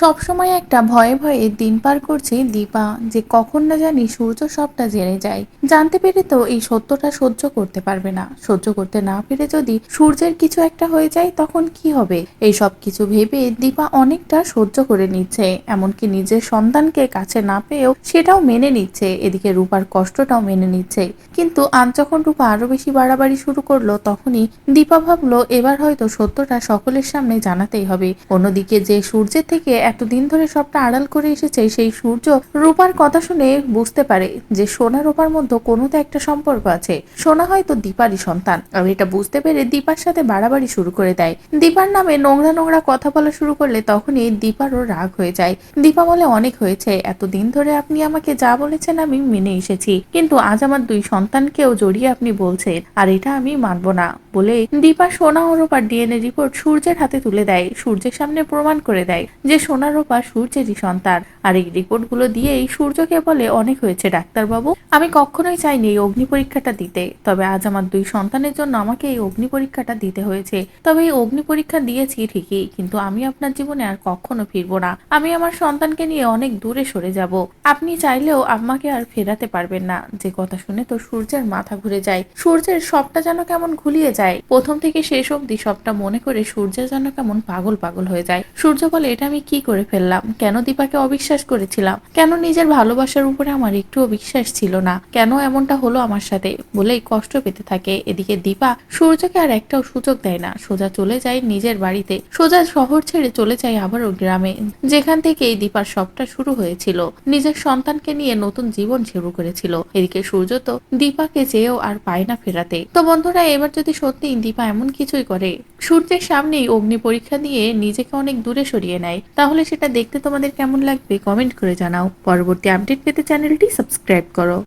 সবসময় একটা ভয়ে ভয়ে দিন পার করছে দীপা, যে কখন না জানি সূর্য সবটা জেনে যায়। জানতে পেরে তো এই সত্যটা সহ্য করতে পারবে না। সহ্য করতে না পেরে যদি সূর্যের কিছু একটা হয়ে যায় তখন কি হবে, এই সব কিছু ভেবে দীপা অনেকটা সহ্য করে নিচ্ছে। এমনকি নিজের সন্তানকে কাছে না পেয়েও সেটাও মেনে নিচ্ছে, এদিকে রূপার কষ্টটাও মেনে নিচ্ছে। কিন্তু আজ যখন রূপা আরো বেশি বাড়াবাড়ি শুরু করলো তখনই দীপা ভাবলো এবার হয়তো সত্যটা সকলের সামনে জানাতেই হবে। অন্যদিকে যে সূর্যের থেকে এতদিন ধরে সবটা আড়াল করে এসেছে সেই সূর্য রূপার কথা শুনে বুঝতে পারে যে সোনা রূপার মধ্যে কোনো তো একটা সম্পর্ক আছে। সোনা হয়তো দীপারই সন্তান। আর এটা বুঝতে পেরে দীপার সাথে বাড়াবাড়ি শুরু করে দেয়। দীপার নামে নোংরা নোংরা কথা বলা শুরু করলে তখনই দীপারও রাগ হয়ে যায়। দীপা বলে অনেক হয়েছে, এতদিন ধরে আপনি আমাকে যা বলেছেন আমি মেনে এসেছি, কিন্তু আজ আমার দুই সন্তানকেও জড়িয়ে আপনি বলছেন, আর এটা আমি মানবো না। বলে দীপা সোনা ও রূপার ডিএনএ রিপোর্ট সূর্যের হাতে তুলে দেয়, সূর্যের সামনে প্রমাণ করে দেয় যে সোনা রূপা সূর্যেরই সন্তান। আর এই রিপোর্ট গুলো দিয়েই সূর্যকে বলে অনেক হয়েছে ডাক্তারবাবু, আমি কখনোই চাইনি এই অগ্নি পরীক্ষাটা দিতে, তবে আজ আমার দুই সন্তানের জন্য আমাকে এই অগ্নি পরীক্ষাটা দিতে হয়েছে। তবে এই অগ্নি পরীক্ষা দিয়েছি ঠিকই, কিন্তু আমি আপনার জীবনে আর কখনো ফিরবো না। আমি আমার সন্তানকে নিয়ে অনেক দূরে সরে যাব। আপনি চাইলেও আমাকে আর ফেরাতে পারবেন না। যে কথা শুনে তো সূর্যের মাথা ঘুরে যায়। সূর্যের সবটা যেন কেমন ঘুলিয়ে যায়। প্রথম থেকে শেষ অবধি সবটা মনে করে সূর্য যেন কেমন পাগল পাগল হয়ে যায়। সূর্য বলে এটা আমি কি করে ফেললাম, কেন দীপাকে অবিশ্বাস করেছিলাম, কেন নিজের ভালোবাসার উপরে আমার একটুও বিশ্বাস ছিল না, কেন এমনটা হলো আমার সাথে, বলেই কষ্ট পেতে থাকে। এদিকে দীপা সূর্যকে আর একটাও সুযোগ দেয় না, সোজা চলে যায় নিজের বাড়িতে, সোজা শহর ছেড়ে চলে যায় আবারও গ্রামে, যেখান থেকে এই দীপার সবটা শুরু হয়েছিল। নিজের সন্তানকে নিয়ে নতুন জীবন শুরু করেছিল। এদিকে সূর্য তো দীপাকে চেয়েও আর পায় না ফেরাতে। তো বন্ধুরা, এবার যদি সত্যি দীপা এমন কিছুই করে, সূর্যের সামনেই অগ্নি পরীক্ষা দিয়ে নিজেকে অনেক দূরে সরিয়ে নেয়, তাহলে সেটা দেখতে তোমাদের কেমন লাগবে কমেন্ট করে জানাও। পরবর্তী আপডেট পেতে চ্যানেলটি সাবস্ক্রাইব করো।